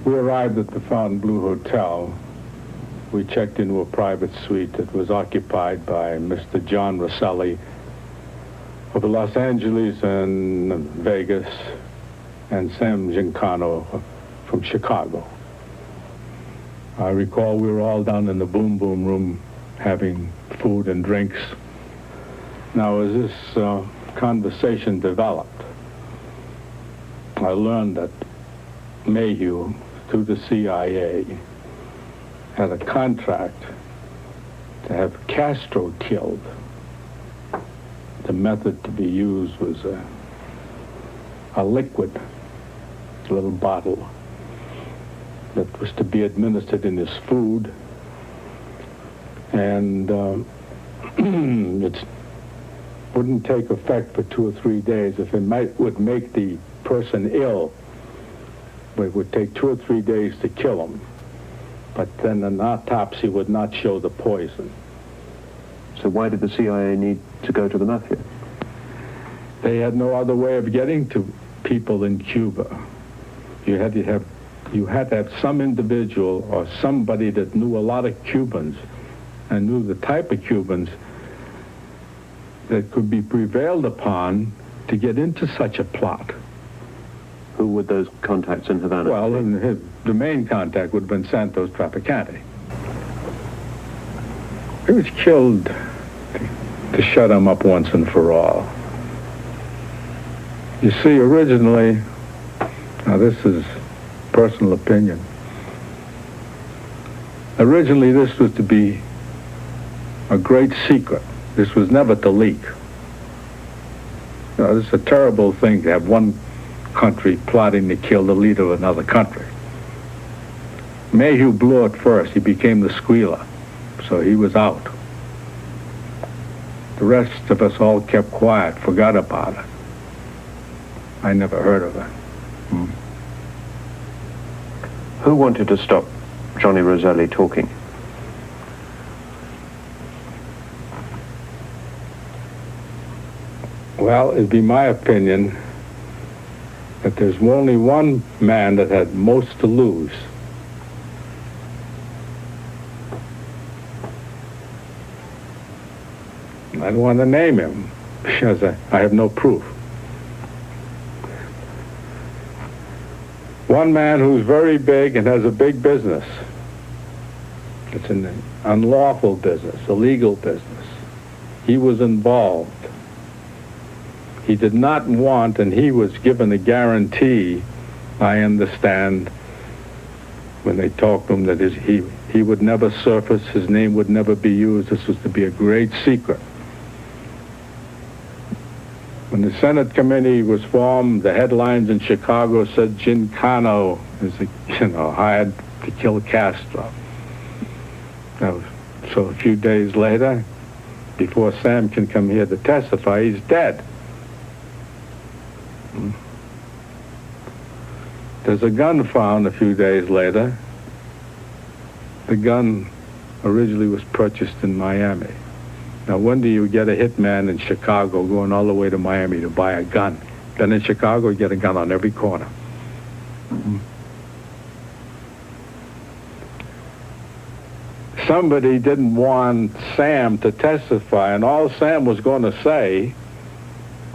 We arrived at the Fontainebleau Hotel. We checked into a private suite that was occupied by Mr. John Rosselli of Los Angeles and Vegas, and Sam Giancano from Chicago. I recall we were all down in the boom boom room having food and drinks. Now, as this conversation developed, I learned that Mayhew, through the CIA, had a contract to have Castro killed. The method to be used was a liquid, little bottle that was to be administered in his food, and it wouldn't take effect for 2 or 3 days. If it would make the person ill, it would take 2 or 3 days to kill him, but then an autopsy would not show the poison. So why did the CIA need to go to the Mafia? They had no other way of getting to people in Cuba. You had to have some individual or somebody that knew a lot of Cubans and knew the type of Cubans that could be prevailed upon to get into such a plot. Who would those contacts in Havana? Well, the main contact would have been Santo Trafficante. He was killed to shut him up once and for all. You see, originally, now this is personal opinion, originally this was to be a great secret. This was never to leak. You know, this is a terrible thing to have one country plotting to kill the leader of another country. Mayhew blew it first. He became the squealer, so he was out. The rest of us all kept quiet, forgot about it. I never heard of it. Who wanted to stop Johnny Rosselli talking? Well, it'd be my opinion that there's only one man that had most to lose. I don't want to name him because I have no proof. One man who's very big and has a big business. It's an unlawful business, illegal business. He was involved. He did not want, and he was given a guarantee, I understand, when they talked to him, that he would never surface, his name would never be used. This was to be a great secret. When the Senate committee was formed, the headlines in Chicago said Giancano is, hired to kill Castro. Now, so a few days later, before Sam can come here to testify, he's dead. There's a gun found a few days later. The gun originally was purchased in Miami. Now, when do you get a hitman in Chicago going all the way to Miami to buy a gun? Then in Chicago, you get a gun on every corner. Somebody didn't want Sam to testify, and all Sam was going to say,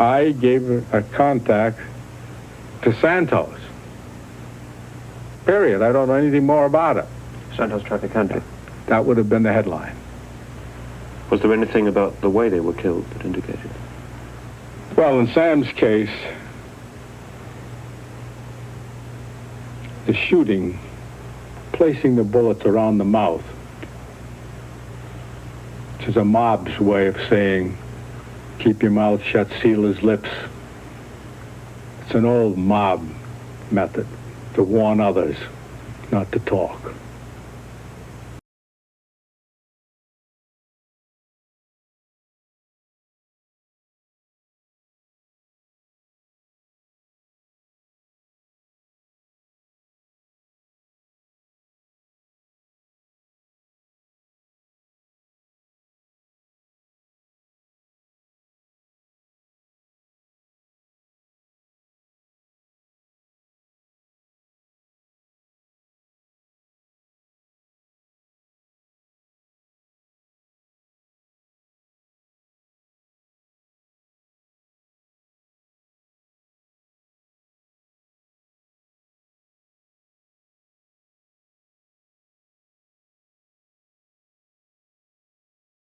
I gave a contact to Santos. Period. I don't know anything more about it. Santos Trafficante. That would have been the headline. Was there anything about the way they were killed that indicated? Well, in Sam's case, the shooting, placing the bullets around the mouth, which is a mob's way of saying, keep your mouth shut, seal his lips. It's an old mob method to warn others not to talk.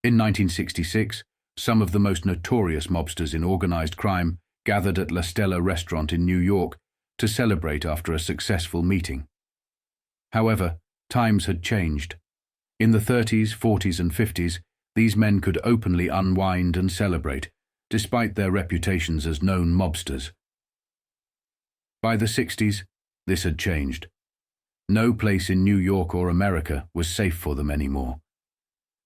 In 1966, some of the most notorious mobsters in organized crime gathered at La Stella restaurant in New York to celebrate after a successful meeting. However, times had changed. In the 30s, 40s, and 50s, these men could openly unwind and celebrate, despite their reputations as known mobsters. By the 60s, this had changed. No place in New York or America was safe for them anymore.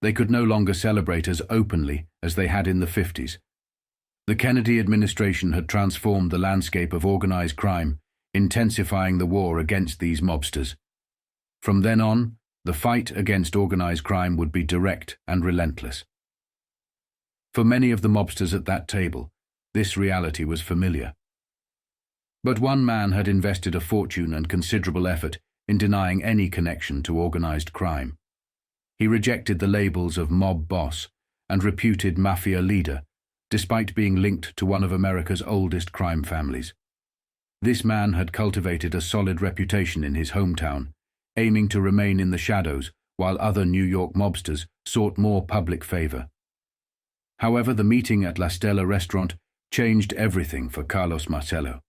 They could no longer celebrate as openly as they had in the 50s. The Kennedy administration had transformed the landscape of organized crime, intensifying the war against these mobsters. From then on, the fight against organized crime would be direct and relentless. For many of the mobsters at that table, this reality was familiar. But one man had invested a fortune and considerable effort in denying any connection to organized crime. He rejected the labels of mob boss and reputed Mafia leader, despite being linked to one of America's oldest crime families. This man had cultivated a solid reputation in his hometown, aiming to remain in the shadows while other New York mobsters sought more public favor. However, the meeting at La Stella restaurant changed everything for Carlos Marcello.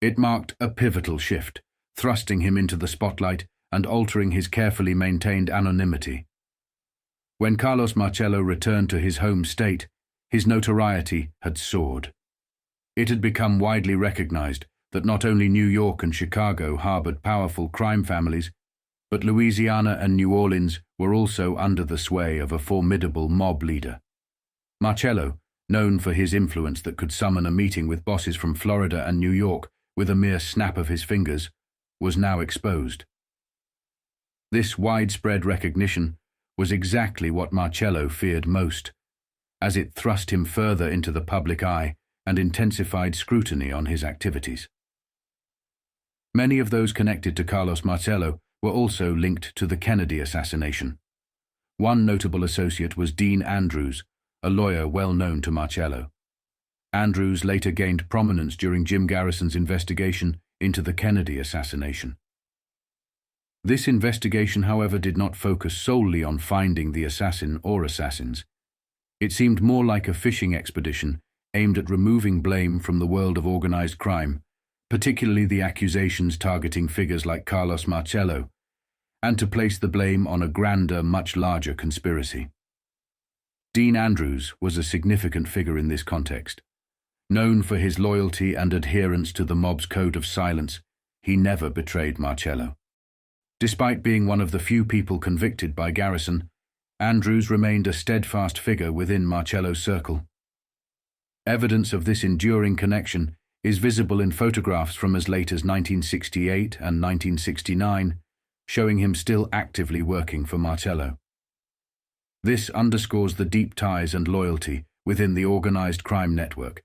It marked a pivotal shift, thrusting him into the spotlight and altering his carefully maintained anonymity. When Carlos Marcello returned to his home state, his notoriety had soared. It had become widely recognized that not only New York and Chicago harbored powerful crime families, but Louisiana and New Orleans were also under the sway of a formidable mob leader. Marcello, known for his influence that could summon a meeting with bosses from Florida and New York with a mere snap of his fingers, was now exposed. This widespread recognition was exactly what Marcello feared most, as it thrust him further into the public eye and intensified scrutiny on his activities. Many of those connected to Carlos Marcello were also linked to the Kennedy assassination. One notable associate was Dean Andrews, a lawyer well known to Marcello. Andrews later gained prominence during Jim Garrison's investigation into the Kennedy assassination. This investigation, however, did not focus solely on finding the assassin or assassins. It seemed more like a fishing expedition aimed at removing blame from the world of organized crime, particularly the accusations targeting figures like Carlos Marcello, and to place the blame on a grander, much larger conspiracy. Dean Andrews was a significant figure in this context. Known for his loyalty and adherence to the mob's code of silence, he never betrayed Marcello. Despite being one of the few people convicted by Garrison, Andrews remained a steadfast figure within Marcello's circle. Evidence of this enduring connection is visible in photographs from as late as 1968 and 1969, showing him still actively working for Marcello. This underscores the deep ties and loyalty within the organized crime network,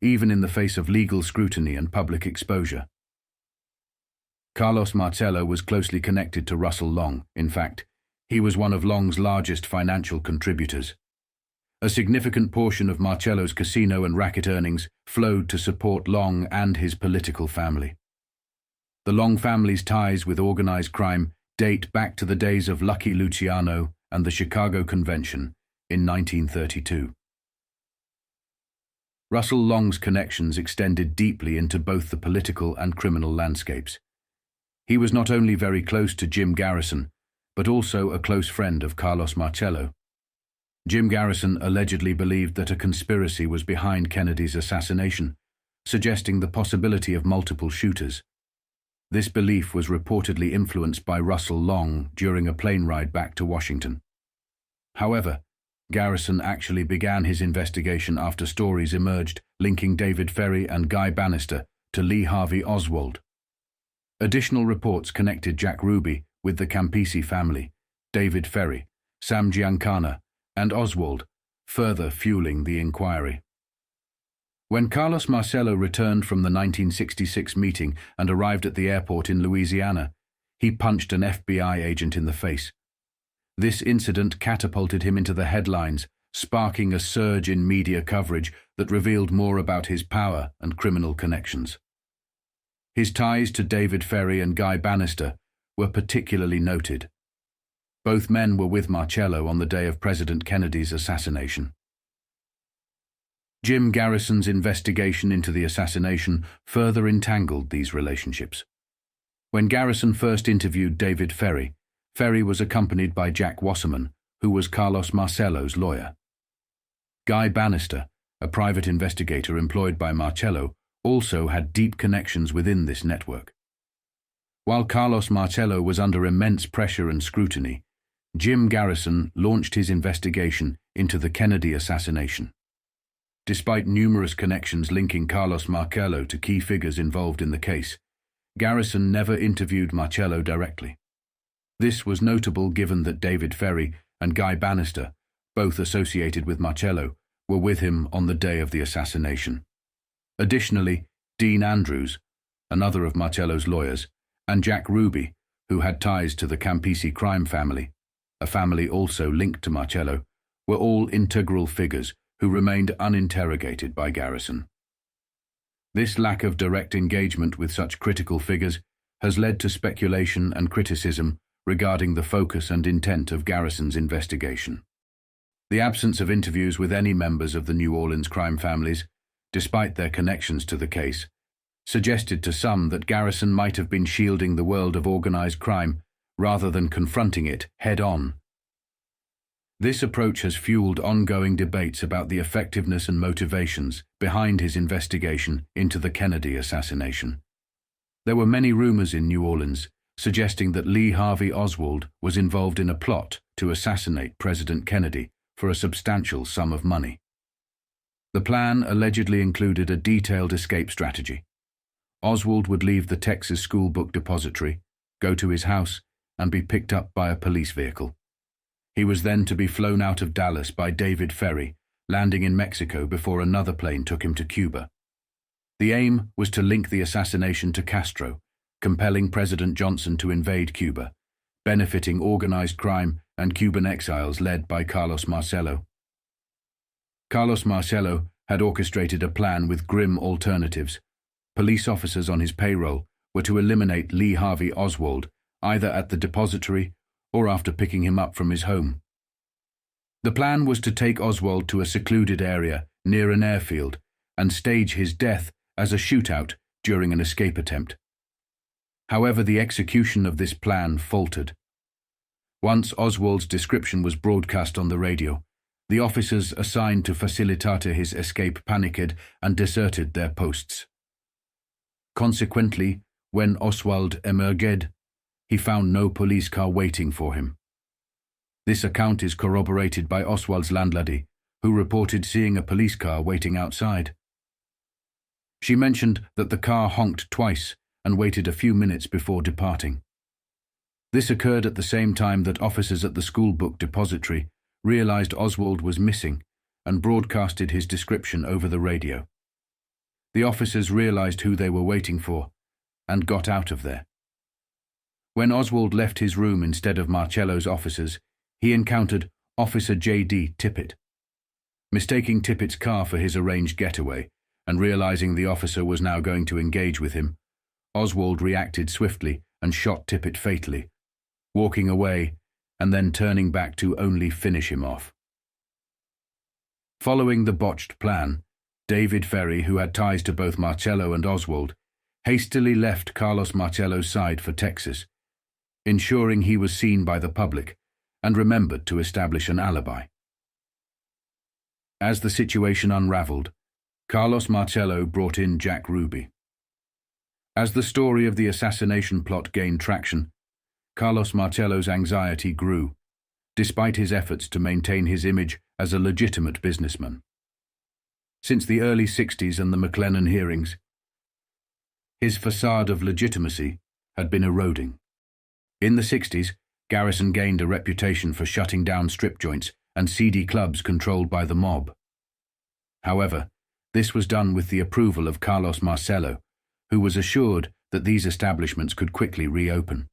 even in the face of legal scrutiny and public exposure. Carlos Marcello was closely connected to Russell Long. In fact, he was one of Long's largest financial contributors. A significant portion of Marcello's casino and racket earnings flowed to support Long and his political family. The Long family's ties with organized crime date back to the days of Lucky Luciano and the Chicago Convention in 1932. Russell Long's connections extended deeply into both the political and criminal landscapes. He was not only very close to Jim Garrison, but also a close friend of Carlos Marcello. Jim Garrison allegedly believed that a conspiracy was behind Kennedy's assassination, suggesting the possibility of multiple shooters. This belief was reportedly influenced by Russell Long during a plane ride back to Washington. However, Garrison actually began his investigation after stories emerged linking David Ferrie and Guy Banister to Lee Harvey Oswald. Additional reports connected Jack Ruby with the Campisi family, David Ferrie, Sam Giancana, and Oswald, further fueling the inquiry. When Carlos Marcello returned from the 1966 meeting and arrived at the airport in Louisiana, he punched an FBI agent in the face. This incident catapulted him into the headlines, sparking a surge in media coverage that revealed more about his power and criminal connections. His ties to David Ferrie and Guy Banister were particularly noted. Both men were with Marcello on the day of President Kennedy's assassination. Jim Garrison's investigation into the assassination further entangled these relationships. When Garrison first interviewed David Ferrie, Ferrie was accompanied by Jack Wasserman, who was Carlos Marcello's lawyer. Guy Banister, a private investigator employed by Marcello, also had deep connections within this network. While Carlos Marcello was under immense pressure and scrutiny, Jim Garrison launched his investigation into the Kennedy assassination. Despite numerous connections linking Carlos Marcello to key figures involved in the case, Garrison never interviewed Marcello directly. This was notable given that David Ferrie and Guy Banister, both associated with Marcello, were with him on the day of the assassination. Additionally, Dean Andrews, another of Marcello's lawyers, and Jack Ruby, who had ties to the Campisi crime family, a family also linked to Marcello, were all integral figures who remained uninterrogated by Garrison. This lack of direct engagement with such critical figures has led to speculation and criticism regarding the focus and intent of Garrison's investigation. The absence of interviews with any members of the New Orleans crime families, despite their connections to the case, suggested to some that Garrison might have been shielding the world of organized crime rather than confronting it head-on. This approach has fueled ongoing debates about the effectiveness and motivations behind his investigation into the Kennedy assassination. There were many rumors in New Orleans suggesting that Lee Harvey Oswald was involved in a plot to assassinate President Kennedy for a substantial sum of money. The plan allegedly included a detailed escape strategy. Oswald would leave the Texas school book depository, go to his house, and be picked up by a police vehicle. He was then to be flown out of Dallas by David Ferrie, landing in Mexico before another plane took him to Cuba. The aim was to link the assassination to Castro, compelling President Johnson to invade Cuba, benefiting organized crime and Cuban exiles led by Carlos Marcello. Carlos Marcello had orchestrated a plan with grim alternatives. Police officers on his payroll were to eliminate Lee Harvey Oswald either at the depository or after picking him up from his home. The plan was to take Oswald to a secluded area near an airfield and stage his death as a shootout during an escape attempt. However, the execution of this plan faltered. Once Oswald's description was broadcast on the radio, the officers assigned to facilitate his escape panicked and deserted their posts. Consequently, when Oswald emerged, he found no police car waiting for him. This account is corroborated by Oswald's landlady, who reported seeing a police car waiting outside. She mentioned that the car honked twice and waited a few minutes before departing. This occurred at the same time that officers at the school book depository realized Oswald was missing and broadcasted his description over the radio. The officers realized who they were waiting for and got out of there. When Oswald left his room instead of Marcello's officers, he encountered Officer J.D. Tippett. Mistaking Tippett's car for his arranged getaway and realizing the officer was now going to engage with him, Oswald reacted swiftly and shot Tippett fatally, walking away and then turning back to only finish him off. Following the botched plan, David Ferrie, who had ties to both Marcello and Oswald, hastily left Carlos Marcello's side for Texas, ensuring he was seen by the public and remembered to establish an alibi. As the situation unraveled, Carlos Marcello brought in Jack Ruby. As the story of the assassination plot gained traction, Carlos Marcello's anxiety grew, despite his efforts to maintain his image as a legitimate businessman. Since the early 60s and the McLennan hearings, his facade of legitimacy had been eroding. In the 60s, Garrison gained a reputation for shutting down strip joints and seedy clubs controlled by the mob. However, this was done with the approval of Carlos Marcello, who was assured that these establishments could quickly reopen.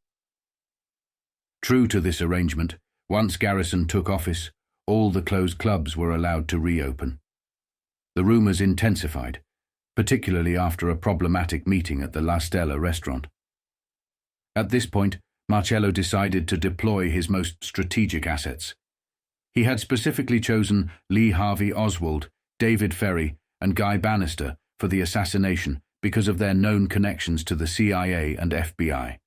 True to this arrangement, once Garrison took office, all the closed clubs were allowed to reopen. The rumors intensified, particularly after a problematic meeting at the Stella restaurant. At this point, Marcello decided to deploy his most strategic assets. He had specifically chosen Lee Harvey Oswald, David Ferrie, and Guy Banister for the assassination because of their known connections to the CIA and FBI.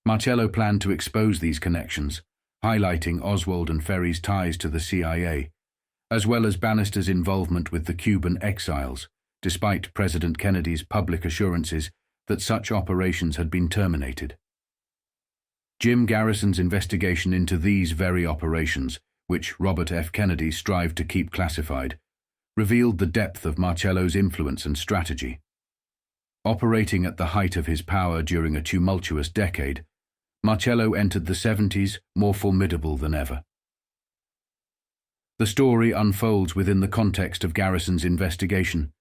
Marcello planned to expose these connections, highlighting Oswald and Ferrie's ties to the CIA, as well as Banister's involvement with the Cuban exiles, despite President Kennedy's public assurances that such operations had been terminated. Jim Garrison's investigation into these very operations, which Robert F. Kennedy strived to keep classified, revealed the depth of Marcello's influence and strategy. Operating at the height of his power during a tumultuous decade, Marcello entered the 70s more formidable than ever. The story unfolds within the context of Garrison's investigation,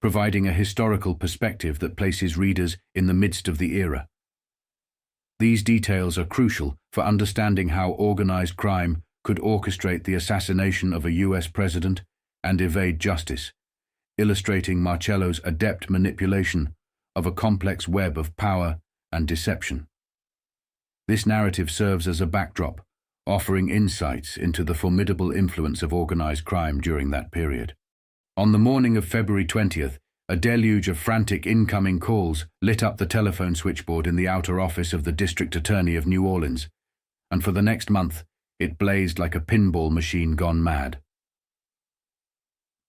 providing a historical perspective that places readers in the midst of the era. These details are crucial for understanding how organized crime could orchestrate the assassination of a U.S. president and evade justice, illustrating Marcello's adept manipulation of a complex web of power and deception. This narrative serves as a backdrop, offering insights into the formidable influence of organized crime during that period. On the morning of February 20th, a deluge of frantic incoming calls lit up the telephone switchboard in the outer office of the District Attorney of New Orleans, and for the next month, it blazed like a pinball machine gone mad.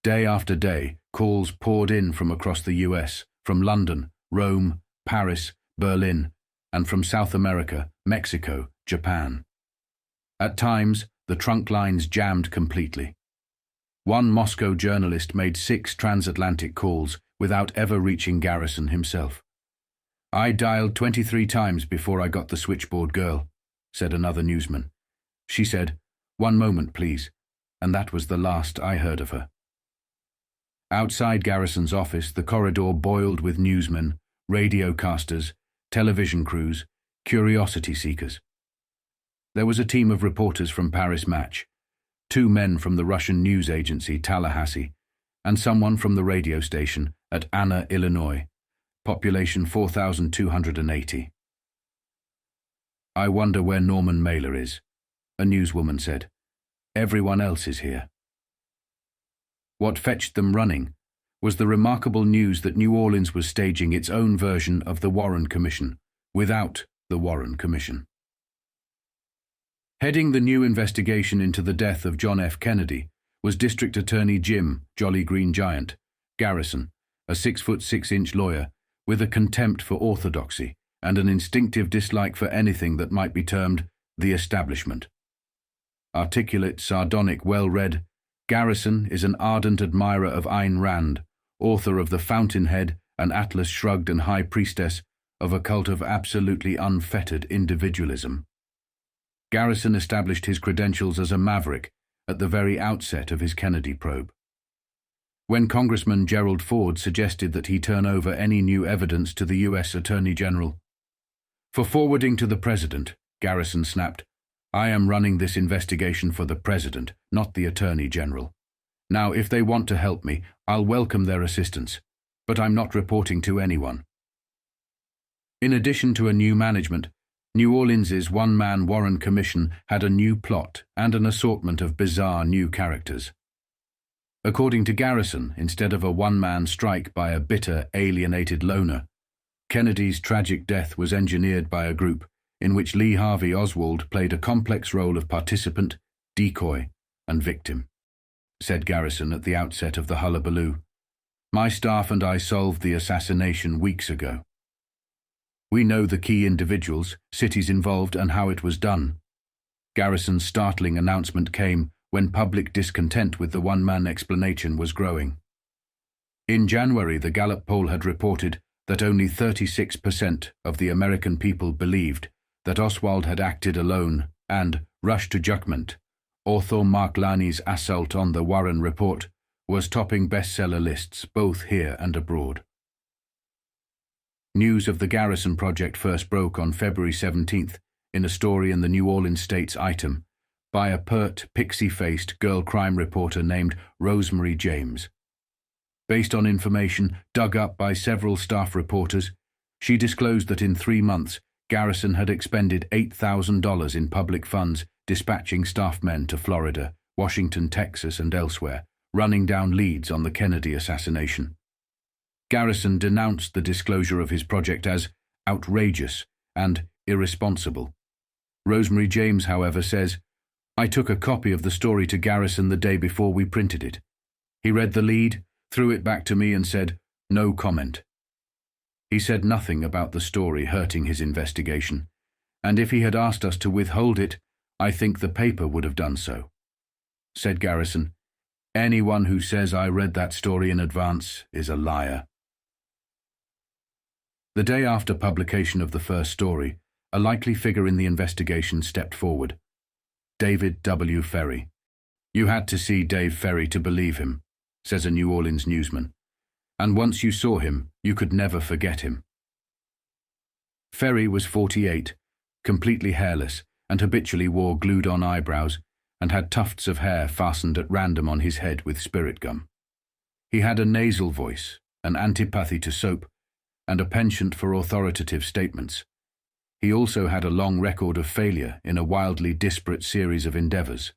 Day after day, calls poured in from across the US, from London, Rome, Paris, Berlin, and from South America, Mexico, Japan. At times, the trunk lines jammed completely. One Moscow journalist made 6 transatlantic calls without ever reaching Garrison himself. "I dialed 23 times before I got the switchboard girl," said another newsman. "She said, 'One moment, please,' and that was the last I heard of her." Outside Garrison's office, the corridor boiled with newsmen, radiocasters, television crews, curiosity seekers. There was a team of reporters from Paris Match, 2 men from the Russian news agency Tallahassee, and someone from the radio station at Anna, Illinois, population 4,280. "I wonder where Norman Mailer is," a newswoman said. "Everyone else is here." What fetched them running was the remarkable news that New Orleans was staging its own version of the Warren Commission, without the Warren Commission. Heading the new investigation into the death of John F. Kennedy was District Attorney Jim "Jolly Green Giant" Garrison, a 6'6" lawyer with a contempt for orthodoxy and an instinctive dislike for anything that might be termed the establishment. Articulate, sardonic, well-read, Garrison is an ardent admirer of Ayn Rand, author of The Fountainhead and Atlas Shrugged and high priestess of a cult of absolutely unfettered individualism. Garrison established his credentials as a maverick at the very outset of his Kennedy probe. When Congressman Gerald Ford suggested that he turn over any new evidence to the U.S. Attorney General, "For forwarding to the President," Garrison snapped, "I am running this investigation for the President, not the Attorney General. Now, if they want to help me, I'll welcome their assistance, but I'm not reporting to anyone." In addition to a new management, New Orleans's one-man Warren Commission had a new plot and an assortment of bizarre new characters. According to Garrison, instead of a one-man strike by a bitter, alienated loner, Kennedy's tragic death was engineered by a group in which Lee Harvey Oswald played a complex role of participant, decoy, and victim. Said Garrison at the outset of the hullabaloo, "My staff and I solved the assassination weeks ago. We know the key individuals, cities involved, and how it was done." Garrison's startling announcement came when public discontent with the one-man explanation was growing. In January, the Gallup poll had reported that only 36% of the American people believed that Oswald had acted alone, and Rush to Judgment, author Mark Laney's assault on the Warren Report, was topping bestseller lists both here and abroad. News of the Garrison project first broke on February 17th in a story in the New Orleans State's Item by a pert, pixie-faced girl crime reporter named Rosemary James. Based on information dug up by several staff reporters, she disclosed that in 3 months, Garrison had expended $8,000 in public funds dispatching staff men to Florida, Washington, Texas, and elsewhere, running down leads on the Kennedy assassination. Garrison denounced the disclosure of his project as outrageous and irresponsible. Rosemary James, however, says, "I took a copy of the story to Garrison the day before we printed it. He read the lead, threw it back to me and said, 'No comment.' He said nothing about the story hurting his investigation, and if he had asked us to withhold it, I think the paper would have done so." Said Garrison, "Anyone who says I read that story in advance is a liar." The day after publication of the first story, a likely figure in the investigation stepped forward. David W. Ferrie. "You had to see Dave Ferrie to believe him," says a New Orleans newsman. "And once you saw him, you could never forget him." Ferrie was 48, completely hairless, and habitually wore glued-on eyebrows, and had tufts of hair fastened at random on his head with spirit gum. He had a nasal voice, an antipathy to soap, and a penchant for authoritative statements. He also had a long record of failure in a wildly disparate series of endeavors.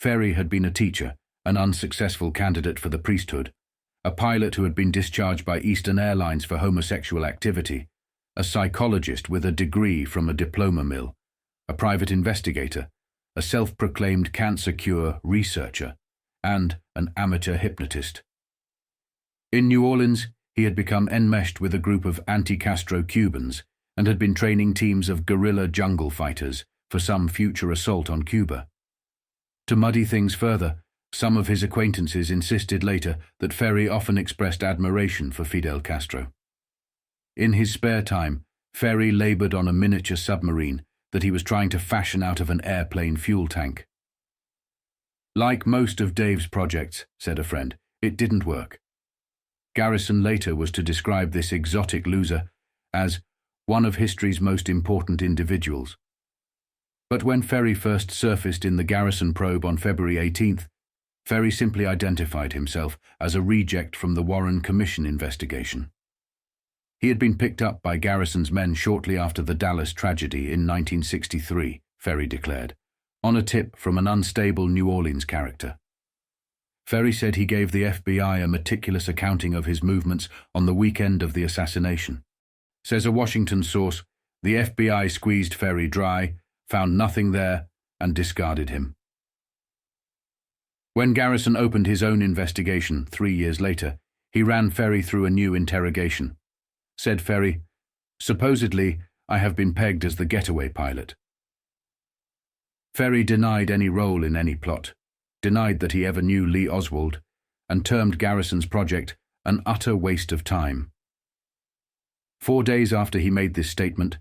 Ferrie had been a teacher, an unsuccessful candidate for the priesthood, a pilot who had been discharged by Eastern Airlines for homosexual activity, a psychologist with a degree from a diploma mill, a private investigator, a self-proclaimed cancer cure researcher, and an amateur hypnotist. In New Orleans, he had become enmeshed with a group of anti-Castro Cubans and had been training teams of guerrilla jungle fighters for some future assault on Cuba. To muddy things further, some of his acquaintances insisted later that Ferrie often expressed admiration for Fidel Castro. In his spare time, Ferrie labored on a miniature submarine that he was trying to fashion out of an airplane fuel tank. "Like most of Dave's projects," said a friend, "it didn't work." Garrison later was to describe this exotic loser as one of history's most important individuals. But when Ferrie first surfaced in the Garrison probe on February 18th, Ferrie simply identified himself as a reject from the Warren Commission investigation. He had been picked up by Garrison's men shortly after the Dallas tragedy in 1963, Ferrie declared, on a tip from an unstable New Orleans character. Ferrie said he gave the FBI a meticulous accounting of his movements on the weekend of the assassination. Says a Washington source, "The FBI squeezed Ferrie dry, found nothing there, and discarded him." When Garrison opened his own investigation 3 years later, he ran Ferrie through a new interrogation. Said Ferrie, "Supposedly, I have been pegged as the getaway pilot." Ferrie denied any role in any plot, denied that he ever knew Lee Oswald, and termed Garrison's project an utter waste of time. 4 days after he made this statement,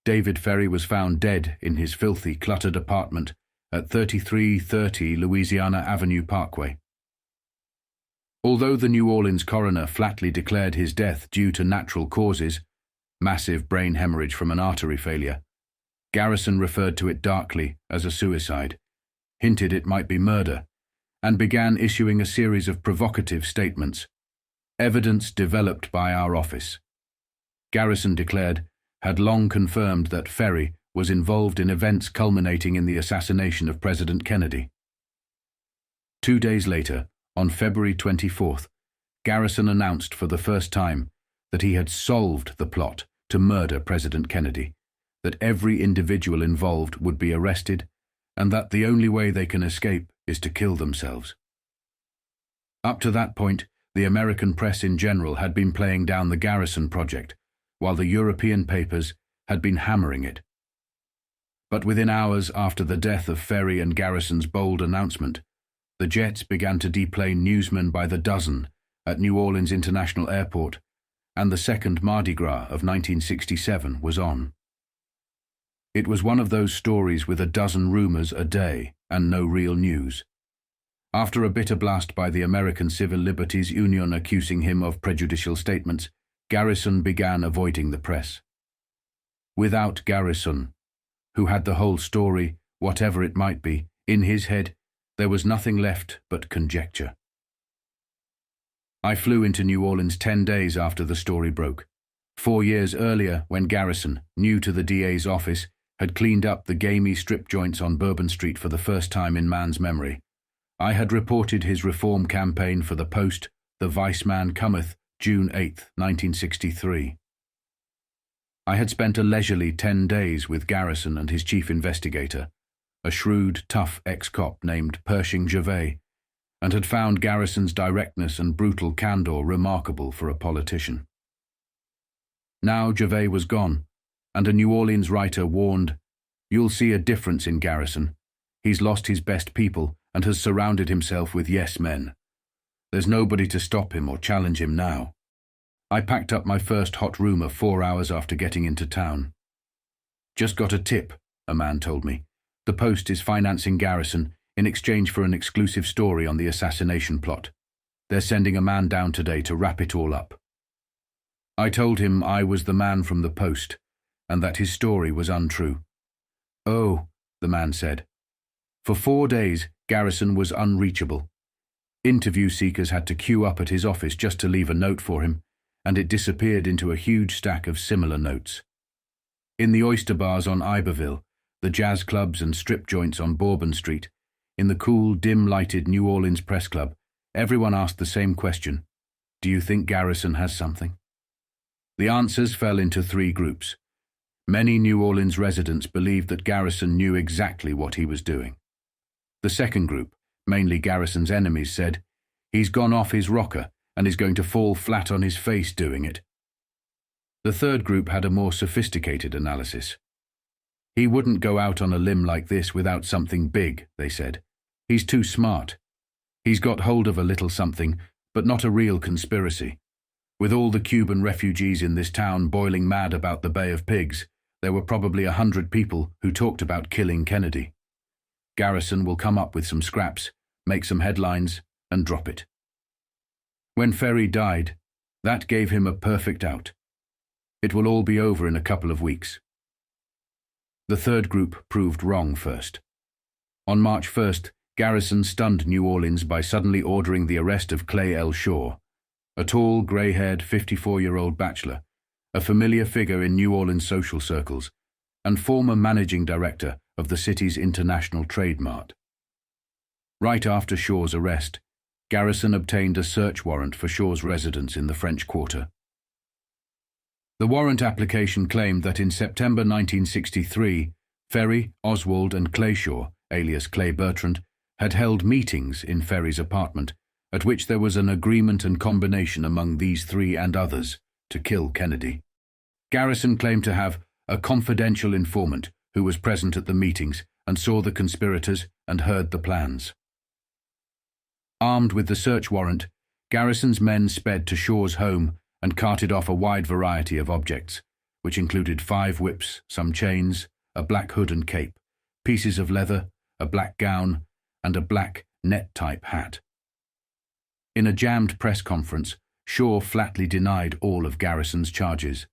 David Ferrie was found dead in his filthy, cluttered apartment at 3330 Louisiana Avenue Parkway. Although the New Orleans coroner flatly declared his death due to natural causes, massive brain hemorrhage from an artery failure, Garrison referred to it darkly as a suicide, hinted it might be murder, and began issuing a series of provocative statements. "Evidence developed by our office," Garrison declared, had long confirmed that Ferrie was involved in events culminating in the assassination of President Kennedy. 2 days later, on February 24th, Garrison announced for the first time that he had solved the plot to murder President Kennedy, that every individual involved would be arrested, and that the only way they can escape is to kill themselves. Up to that point, the American press in general had been playing down the Garrison project, while the European papers had been hammering it. But within hours after the death of Ferrie and Garrison's bold announcement, the jets began to deplane newsmen by the dozen at New Orleans International Airport, and the second Mardi Gras of 1967 was on. It was one of those stories with a dozen rumors a day and no real news. After a bitter blast by the American Civil Liberties Union accusing him of prejudicial statements, Garrison began avoiding the press. Without Garrison, who had the whole story, whatever it might be, in his head, there was nothing left but conjecture. "I flew into New Orleans 10 days after the story broke. 4 years earlier, when Garrison, new to the DA's office, had cleaned up the gamey strip joints on Bourbon Street for the first time in man's memory, I had reported his reform campaign for the Post, The Vice Man Cometh, June 8, 1963. I had spent a leisurely 10 days with Garrison and his chief investigator, a shrewd, tough ex-cop named Pershing Gervais, and had found Garrison's directness and brutal candor remarkable for a politician. Now Gervais was gone, and a New Orleans writer warned, "You'll see a difference in Garrison. He's lost his best people and has surrounded himself with yes men. There's nobody to stop him or challenge him now." I packed up my first hot rumour 4 hours after getting into town. "Just got a tip," a man told me. "The Post is financing Garrison in exchange for an exclusive story on the assassination plot. They're sending a man down today to wrap it all up." I told him I was the man from the Post, and that his story was untrue. "Oh," the man said. For 4 days, Garrison was unreachable. Interview seekers had to queue up at his office just to leave a note for him, and it disappeared into a huge stack of similar notes. In the oyster bars on Iberville, the jazz clubs and strip joints on Bourbon Street, in the cool, dim-lighted New Orleans Press Club, everyone asked the same question: "Do you think Garrison has something?" The answers fell into 3 groups. Many New Orleans residents believed that Garrison knew exactly what he was doing. The second group, mainly Garrison's enemies, said, "He's gone off his rocker and is going to fall flat on his face doing it." The third group had a more sophisticated analysis. "He wouldn't go out on a limb like this without something big," they said. "He's too smart. He's got hold of a little something, but not a real conspiracy. With all the Cuban refugees in this town boiling mad about the Bay of Pigs, there were probably 100 people who talked about killing Kennedy. Garrison will come up with some scraps, make some headlines, and drop it." When Ferrie died, that gave him a perfect out. It will all be over in a couple of weeks. The third group proved wrong first. On March 1st, Garrison stunned New Orleans by suddenly ordering the arrest of Clay L. Shaw, a tall, grey-haired 54-year-old bachelor, a familiar figure in New Orleans social circles, and former managing director of the city's International Trade Mart. Right after Shaw's arrest, Garrison obtained a search warrant for Shaw's residence in the French Quarter. The warrant application claimed that in September 1963, Ferrie, Oswald and Clay Shaw, alias Clay Bertrand, had held meetings in Ferrie's apartment, at which there was an agreement and combination among these 3 and others to kill Kennedy. Garrison claimed to have a confidential informant who was present at the meetings and saw the conspirators and heard the plans. Armed with the search warrant, Garrison's men sped to Shaw's home and carted off a wide variety of objects, which included 5 whips, some chains, a black hood and cape, pieces of leather, a black gown, and a black net-type hat. In a jammed press conference, Shaw flatly denied all of Garrison's charges.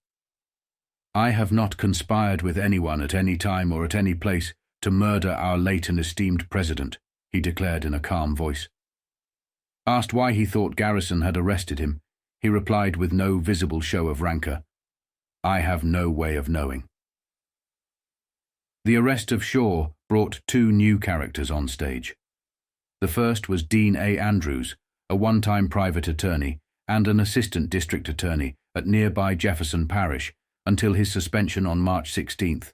"I have not conspired with anyone at any time or at any place to murder our late and esteemed president," he declared in a calm voice. Asked why he thought Garrison had arrested him, he replied with no visible show of rancor, "I have no way of knowing." The arrest of Shaw brought 2 new characters on stage. The first was Dean A. Andrews, a one-time private attorney and an assistant district attorney at nearby Jefferson Parish until his suspension on March 16th.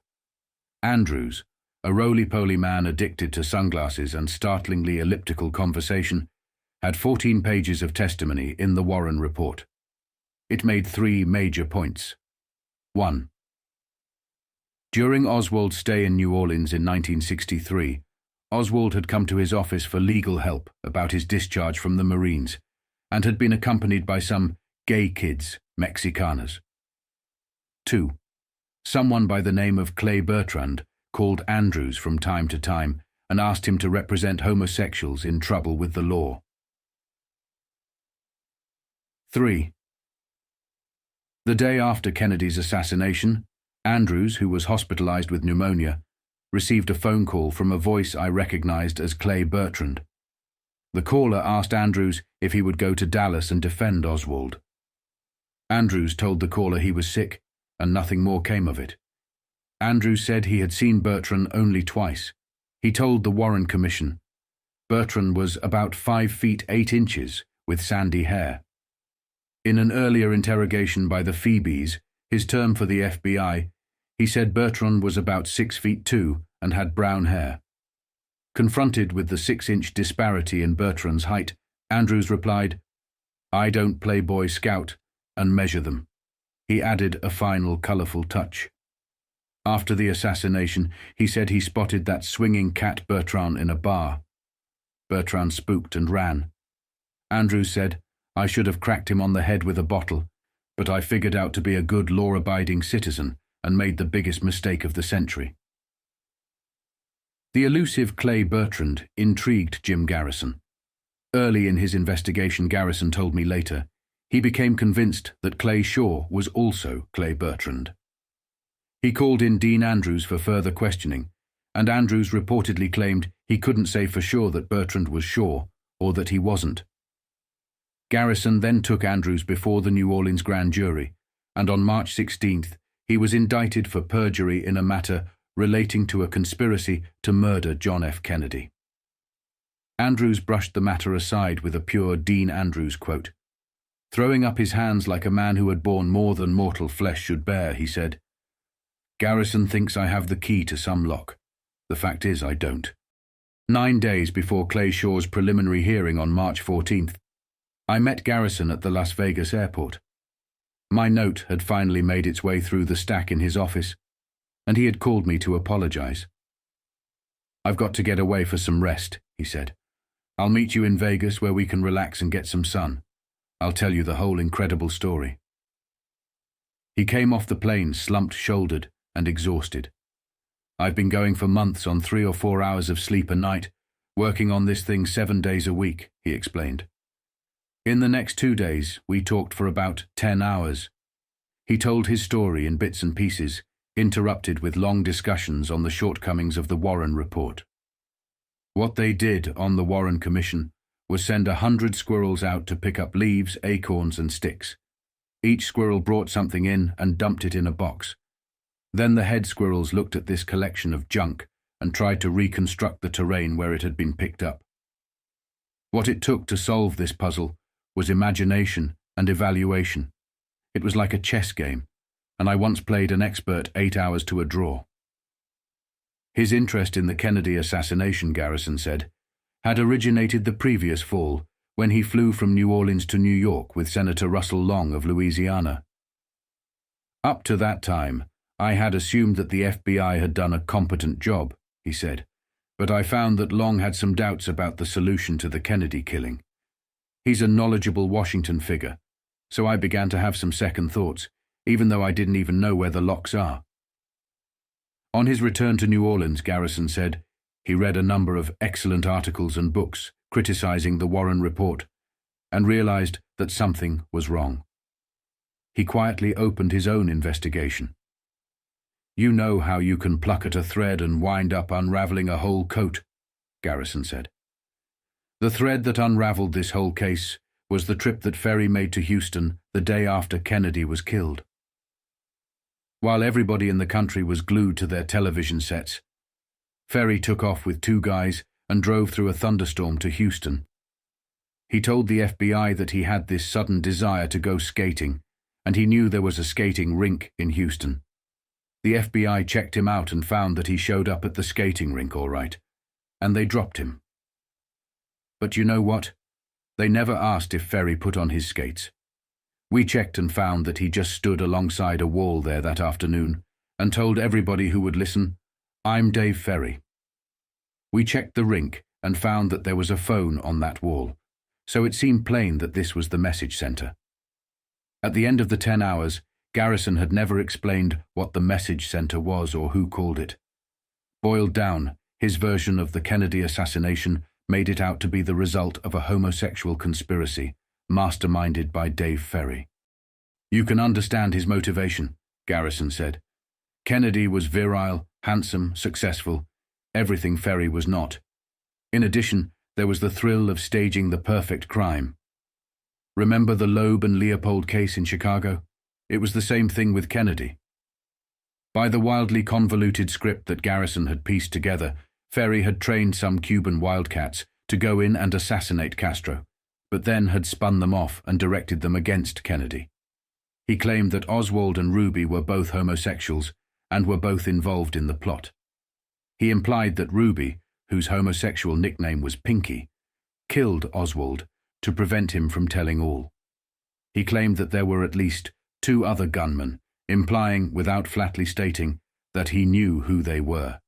Andrews, a roly-poly man addicted to sunglasses and startlingly elliptical conversation, had 14 pages of testimony in the Warren Report. It made 3 major points. 1. During Oswald's stay in New Orleans in 1963, Oswald had come to his office for legal help about his discharge from the Marines and had been accompanied by some gay kids, Mexicanas. 2. Someone by the name of Clay Bertrand called Andrews from time to time and asked him to represent homosexuals in trouble with the law. 3. The day after Kennedy's assassination, Andrews, who was hospitalized with pneumonia, received a phone call from a voice I recognized as Clay Bertrand. The caller asked Andrews if he would go to Dallas and defend Oswald. Andrews told the caller he was sick, and nothing more came of it. Andrews said he had seen Bertrand only twice. He told the Warren Commission. Bertrand was about 5 feet 8 inches, with sandy hair. In an earlier interrogation by the Phoebes, his term for the FBI, he said Bertrand was about 6 feet 2 and had brown hair. Confronted with the 6-inch disparity in Bertrand's height, Andrews replied, "I don't play Boy Scout and measure them." He added a final colourful touch. After the assassination, he said he spotted that swinging cat Bertrand in a bar. Bertrand spooked and ran. Andrews said, "I should have cracked him on the head with a bottle, but I figured out to be a good law-abiding citizen and made the biggest mistake of the century." The elusive Clay Bertrand intrigued Jim Garrison. Early in his investigation, Garrison told me later, he became convinced that Clay Shaw was also Clay Bertrand. He called in Dean Andrews for further questioning, and Andrews reportedly claimed he couldn't say for sure that Bertrand was Shaw or that he wasn't. Garrison then took Andrews before the New Orleans grand jury, and on March 16th, he was indicted for perjury in a matter relating to a conspiracy to murder John F. Kennedy. Andrews brushed the matter aside with a pure Dean Andrews quote. Throwing up his hands like a man who had borne more than mortal flesh should bear, he said, "Garrison thinks I have the key to some lock. The fact is, I don't." 9 days before Clay Shaw's preliminary hearing on March 14th, I met Garrison at the Las Vegas airport. My note had finally made its way through the stack in his office, and he had called me to apologize. "I've got to get away for some rest," he said. "I'll meet you in Vegas where we can relax and get some sun. I'll tell you the whole incredible story." He came off the plane slumped-shouldered and exhausted. "I've been going for months on 3 or 4 hours of sleep a night, working on this thing 7 days a week," he explained. In the next 2 days, we talked for about 10 hours. He told his story in bits and pieces, interrupted with long discussions on the shortcomings of the Warren report. What they did on the Warren Commission was send 100 squirrels out to pick up leaves, acorns, and sticks. Each squirrel brought something in and dumped it in a box. Then the head squirrels looked at this collection of junk and tried to reconstruct the terrain where it had been picked up. What it took to solve this puzzle was imagination and evaluation. It was like a chess game, and I once played an expert 8 hours to a draw. His interest in the Kennedy assassination, Garrison said, had originated the previous fall when he flew from New Orleans to New York with Senator Russell Long of Louisiana. "Up to that time, I had assumed that the FBI had done a competent job," he said, "but I found that Long had some doubts about the solution to the Kennedy killing. He's a knowledgeable Washington figure, so I began to have some second thoughts, even though I didn't even know where the locks are." On his return to New Orleans, Garrison said, he read a number of excellent articles and books criticizing the Warren report and realized that something was wrong. He quietly opened his own investigation. "You know how you can pluck at a thread and wind up unraveling a whole coat," Garrison said. The thread that unraveled this whole case was the trip that Ferrie made to Houston the day after Kennedy was killed. While everybody in the country was glued to their television sets, Ferrie took off with 2 guys and drove through a thunderstorm to Houston. He told the FBI that he had this sudden desire to go skating, and he knew there was a skating rink in Houston. The FBI checked him out and found that he showed up at the skating rink all right, and they dropped him. But you know what? They never asked if Ferrie put on his skates. We checked and found that he just stood alongside a wall there that afternoon and told everybody who would listen, "I'm Dave Ferrie." We checked the rink and found that there was a phone on that wall, so it seemed plain that this was the message center. At the end of the 10 hours, Garrison had never explained what the message center was or who called it. Boiled down, his version of the Kennedy assassination made it out to be the result of a homosexual conspiracy, masterminded by Dave Ferrie. "You can understand his motivation," Garrison said. "Kennedy was virile, handsome, successful, everything Ferrie was not. In addition, there was the thrill of staging the perfect crime. Remember the Loeb and Leopold case in Chicago? It was the same thing with Kennedy. By the wildly convoluted script that Garrison had pieced together, Ferrie had trained some Cuban wildcats to go in and assassinate Castro, but then had spun them off and directed them against Kennedy. He claimed that Oswald and Ruby were both homosexuals and were both involved in the plot. He implied that Ruby, whose homosexual nickname was Pinky, killed Oswald to prevent him from telling all. He claimed that there were at least 2 other gunmen, implying, without flatly stating, that he knew who they were.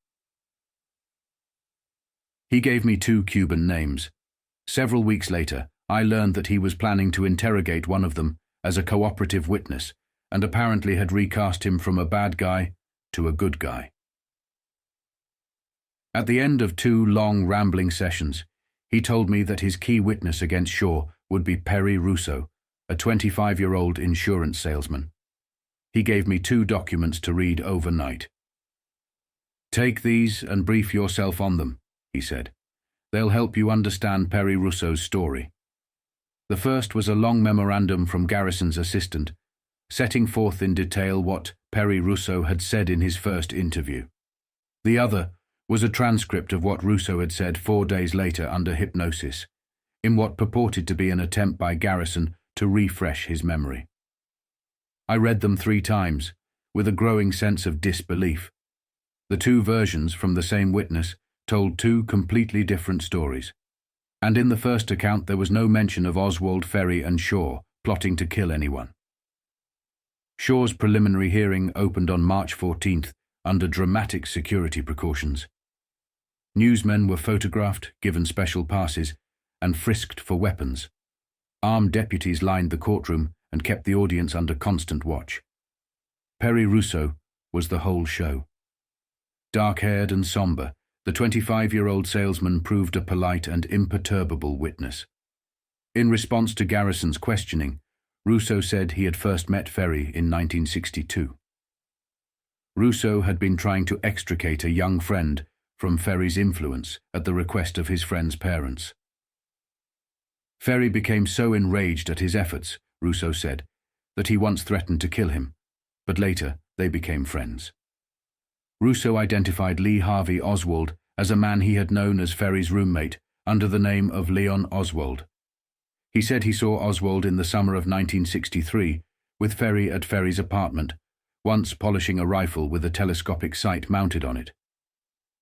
He gave me 2 Cuban names. Several weeks later, I learned that he was planning to interrogate one of them as a cooperative witness, and apparently had recast him from a bad guy to a good guy. At the end of 2 long, rambling sessions, he told me that his key witness against Shaw would be Perry Russo, a 25-year-old insurance salesman. He gave me 2 documents to read overnight. "Take these and brief yourself on them," he said. "They'll help you understand Perry Russo's story." The first was a long memorandum from Garrison's assistant, setting forth in detail what Perry Russo had said in his first interview. The other was a transcript of what Russo had said 4 days later under hypnosis, in what purported to be an attempt by Garrison to refresh his memory. I read them 3 times, with a growing sense of disbelief. The 2 versions from the same witness told 2 completely different stories, and in the first account there was no mention of Oswald, Ferrie and Shaw plotting to kill anyone. Shaw's preliminary hearing opened on March 14th under dramatic security precautions. Newsmen were photographed, given special passes, and frisked for weapons. Armed deputies lined the courtroom and kept the audience under constant watch. Perry Russo was the whole show. Dark-haired and somber, the 25-year-old salesman proved a polite and imperturbable witness. In response to Garrison's questioning, Russo said he had first met Ferrie in 1962. Russo had been trying to extricate a young friend from Ferrie's influence at the request of his friend's parents. Ferrie became so enraged at his efforts, Russo said, that he once threatened to kill him, but later they became friends. Russo identified Lee Harvey Oswald as a man he had known as Ferrie's roommate under the name of Leon Oswald. He said he saw Oswald in the summer of 1963 with Ferrie at Ferrie's apartment, once polishing a rifle with a telescopic sight mounted on it.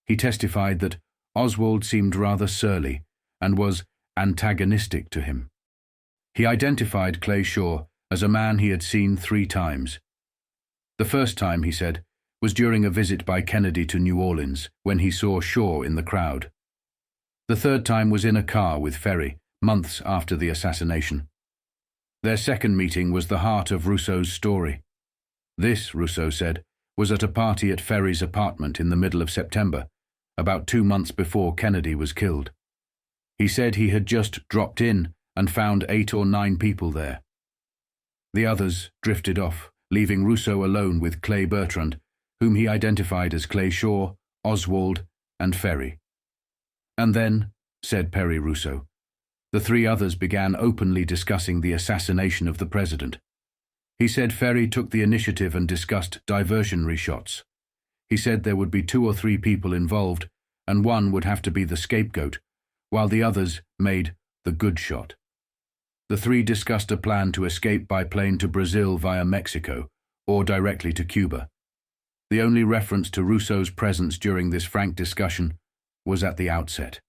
He testified that Oswald seemed rather surly and was antagonistic to him. He identified Clay Shaw as a man he had seen 3 times. The first time, he said, was during a visit by Kennedy to New Orleans, when he saw Shaw in the crowd. The third time was in a car with Ferrie, months after the assassination. Their second meeting was the heart of Russo's story. This, Russo said, was at a party at Ferrie's apartment in the middle of September, about 2 months before Kennedy was killed. He said he had just dropped in and found 8 or 9 people there. The others drifted off, leaving Russo alone with Clay Bertrand, whom he identified as Clay Shaw, Oswald, and Ferrie. And then, said Perry Russo, the 3 others began openly discussing the assassination of the president. He said Ferrie took the initiative and discussed diversionary shots. He said there would be 2 or 3 people involved, and one would have to be the scapegoat, while the others made the good shot. The 3 discussed a plan to escape by plane to Brazil via Mexico, or directly to Cuba. The only reference to Russo's presence during this frank discussion was at the outset.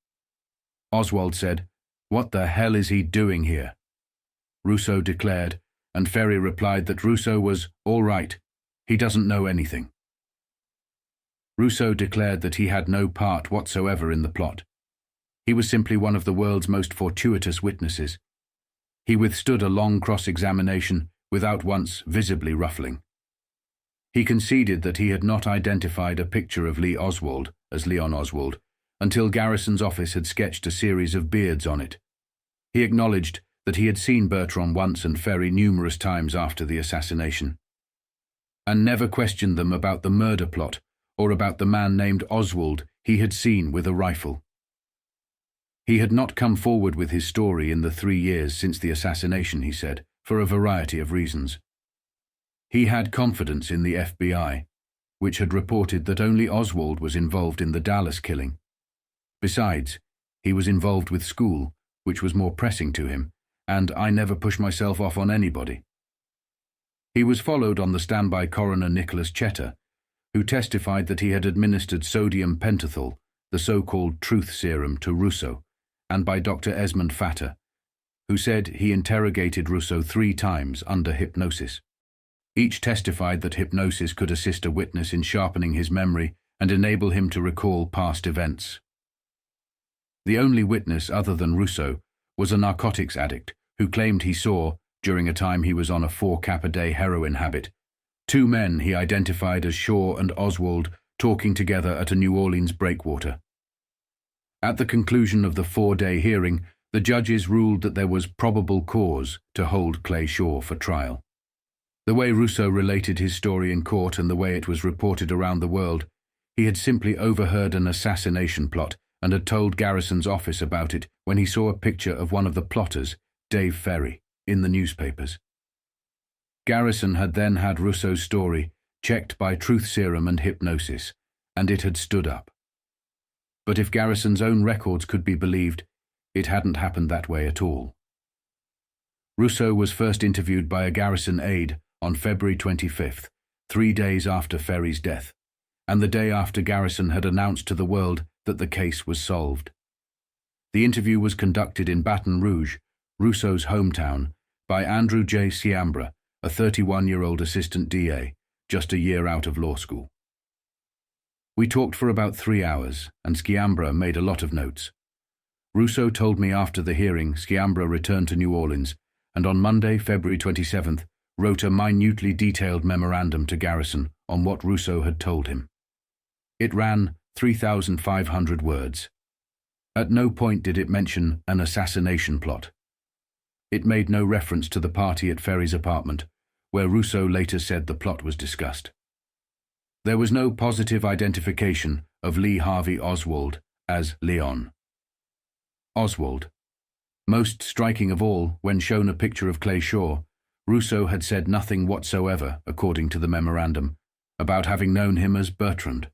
Oswald said, "What the hell is he doing here?" Russo declared, and Ferrie replied that Russo was all right, he doesn't know anything. Russo declared that he had no part whatsoever in the plot. He was simply one of the world's most fortuitous witnesses. He withstood a long cross-examination without once visibly ruffling. He conceded that he had not identified a picture of Lee Oswald as Leon Oswald until Garrison's office had sketched a series of beards on it. He acknowledged that he had seen Bertrand once and Ferrie numerous times after the assassination, and never questioned them about the murder plot or about the man named Oswald he had seen with a rifle. He had not come forward with his story in the 3 years since the assassination, he said, for a variety of reasons. He had confidence in the FBI, which had reported that only Oswald was involved in the Dallas killing. Besides, he was involved with school, which was more pressing to him, and I never push myself off on anybody. He was followed on the stand by coroner Nicholas Chetta, who testified that he had administered sodium pentothal, the so-called truth serum, to Russo, and by Dr. Esmond Fatter, who said he interrogated Russo 3 times under hypnosis. Each testified that hypnosis could assist a witness in sharpening his memory and enable him to recall past events. The only witness other than Russo was a narcotics addict who claimed he saw, during a time he was on a 4-cap-a-day heroin habit, 2 men he identified as Shaw and Oswald talking together at a New Orleans breakwater. At the conclusion of the 4-day hearing, the judges ruled that there was probable cause to hold Clay Shaw for trial. The way Russo related his story in court and the way it was reported around the world, he had simply overheard an assassination plot and had told Garrison's office about it when he saw a picture of one of the plotters, Dave Ferrie, in the newspapers. Garrison had then had Russo's story checked by truth serum and hypnosis, and it had stood up. But if Garrison's own records could be believed, it hadn't happened that way at all. Russo was first interviewed by a Garrison aide on February 25th, 3 days after Ferrie's death, and the day after Garrison had announced to the world that the case was solved. The interview was conducted in Baton Rouge, Russo's hometown, by Andrew J. Ciambra, a 31-year-old assistant DA, just a year out of law school. We talked for about 3 hours, and Ciambra made a lot of notes. Russo told me after the hearing Ciambra returned to New Orleans, and on Monday, February 27th, wrote a minutely detailed memorandum to Garrison on what Russo had told him. It ran 3,500 words. At no point did it mention an assassination plot. It made no reference to the party at Ferrie's apartment, where Russo later said the plot was discussed. There was no positive identification of Lee Harvey Oswald as Leon. Oswald. Most striking of all, when shown a picture of Clay Shaw, Russo had said nothing whatsoever, according to the memorandum, about having known him as Bertrand.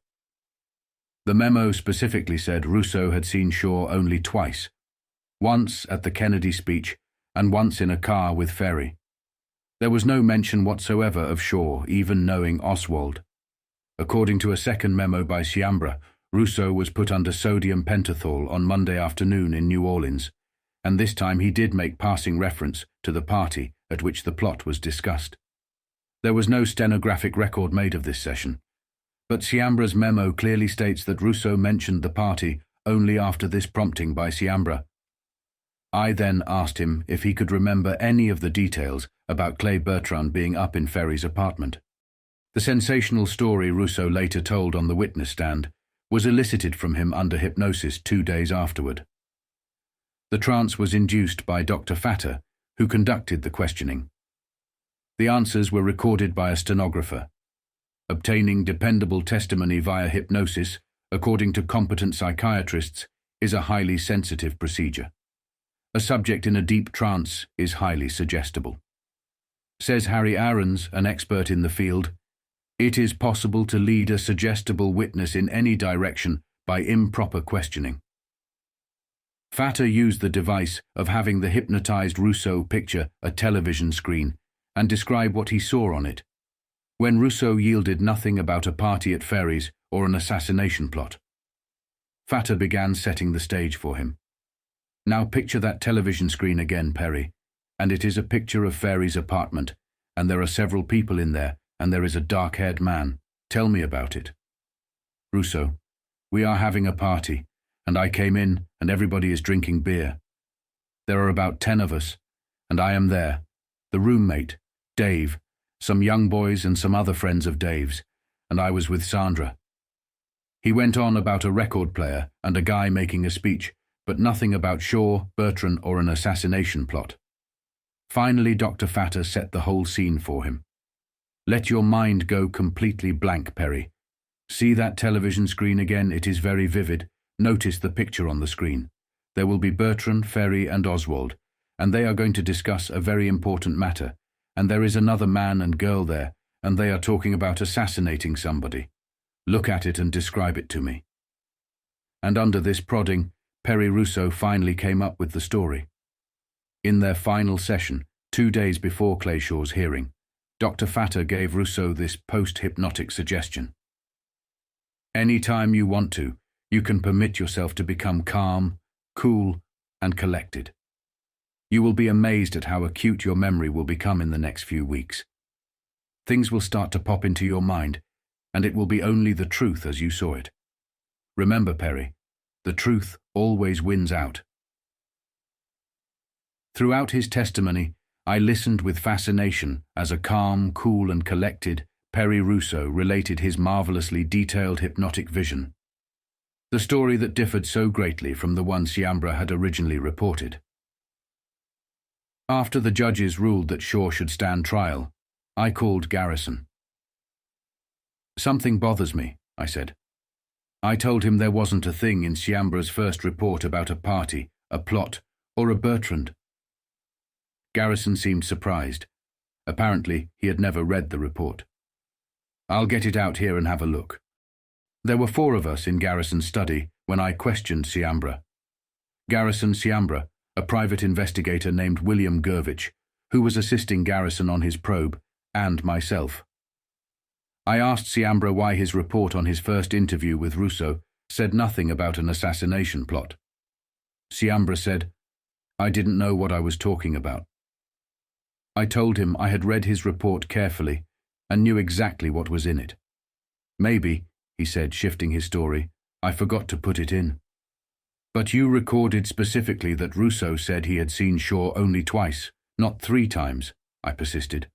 The memo specifically said Russo had seen Shaw only twice, once at the Kennedy speech and once in a car with Ferrie. There was no mention whatsoever of Shaw even knowing Oswald. According to a second memo by Ciambra, Russo was put under sodium pentothal on Monday afternoon in New Orleans, and this time he did make passing reference to the party at which the plot was discussed. There was no stenographic record made of this session, but Ciambra's memo clearly states that Russo mentioned the party only after this prompting by Ciambra. I then asked him if he could remember any of the details about Clay Bertrand being up in Ferrie's apartment. The sensational story Russo later told on the witness stand was elicited from him under hypnosis 2 days afterward. The trance was induced by Dr. Fatter, who conducted the questioning. The answers were recorded by a stenographer. Obtaining dependable testimony via hypnosis, according to competent psychiatrists, is a highly sensitive procedure. A subject in a deep trance is highly suggestible. Says Harry Aarons, an expert in the field, it is possible to lead a suggestible witness in any direction by improper questioning. Fatter used the device of having the hypnotized Russo picture a television screen and describe what he saw on it, when Russo yielded nothing about a party at Ferrie's or an assassination plot. Fatter began setting the stage for him. Now picture that television screen again, Perry, and it is a picture of Ferrie's apartment, and there are several people in there, and there is a dark-haired man. Tell me about it. Russo: we are having a party, and I came in, and everybody is drinking beer. There are about 10 of us, and I am there, the roommate, Dave, some young boys and some other friends of Dave's, and I was with Sandra. He went on about a record player and a guy making a speech, but nothing about Shaw, Bertrand, or an assassination plot. Finally, Dr. Fatter set the whole scene for him. Let your mind go completely blank, Perry. See that television screen again, it is very vivid. Notice the picture on the screen. There will be Bertrand, Ferrie, and Oswald, and they are going to discuss a very important matter, and there is another man and girl there, and they are talking about assassinating somebody. Look at it and describe it to me." And under this prodding, Perry Russo finally came up with the story. In their final session, 2 days before Clayshaw's hearing, Dr. Fatter gave Russo this post-hypnotic suggestion. "Any time you want to, you can permit yourself to become calm, cool, and collected. You will be amazed at how acute your memory will become in the next few weeks. Things will start to pop into your mind, and it will be only the truth as you saw it. Remember, Perry, the truth always wins out." Throughout his testimony, I listened with fascination as a calm, cool, and collected Perry Russo related his marvelously detailed hypnotic vision. The story that differed so greatly from the one Ciambra had originally reported. After the judges ruled that Shaw should stand trial, I called Garrison. "Something bothers me," I said. I told him there wasn't a thing in Ciambra's first report about a party, a plot, or a Bertrand. Garrison seemed surprised. Apparently, he had never read the report. "I'll get it out here and have a look." There were 4 of us in Garrison's study when I questioned Ciambra. Garrison Ciambra, a private investigator named William Gurvich, who was assisting Garrison on his probe, and myself. I asked Ciambra why his report on his first interview with Russo said nothing about an assassination plot. Ciambra said, "I didn't know what I was talking about." I told him I had read his report carefully and knew exactly what was in it. "Maybe," he said, shifting his story, "I forgot to put it in." "But you recorded specifically that Russo said he had seen Shaw only twice, not 3 times, I persisted.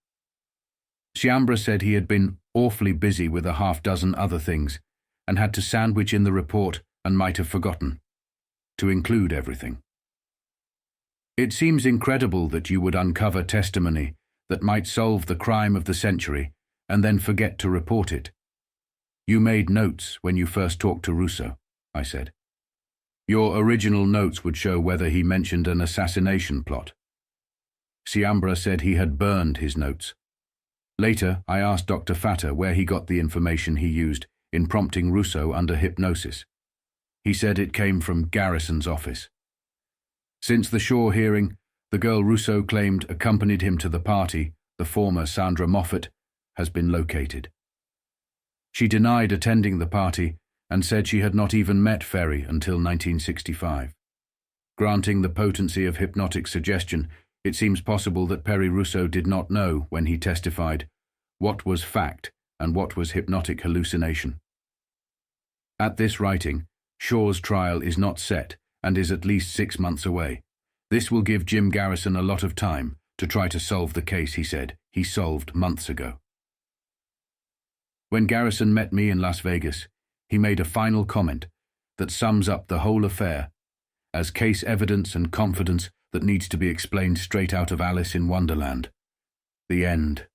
Ciambra said he had been awfully busy with a half-dozen other things and had to sandwich in the report and might have forgotten to include everything. "It seems incredible that you would uncover testimony that might solve the crime of the century and then forget to report it. You made notes when you first talked to Russo," I said. "Your original notes would show whether he mentioned an assassination plot." Ciambra said he had burned his notes. Later, I asked Dr. Fatter where he got the information he used in prompting Russo under hypnosis. He said it came from Garrison's office. Since the Shaw hearing, the girl Russo claimed accompanied him to the party, the former Sandra Moffat, has been located. She denied attending the party and said she had not even met Ferrie until 1965. Granting the potency of hypnotic suggestion, it seems possible that Perry Russo did not know, when he testified, what was fact and what was hypnotic hallucination. At this writing, Shaw's trial is not set and is at least 6 months away. This will give Jim Garrison a lot of time to try to solve the case he said he solved months ago. When Garrison met me in Las Vegas, he made a final comment that sums up the whole affair as case evidence and confidence that needs to be explained straight out of Alice in Wonderland. The end.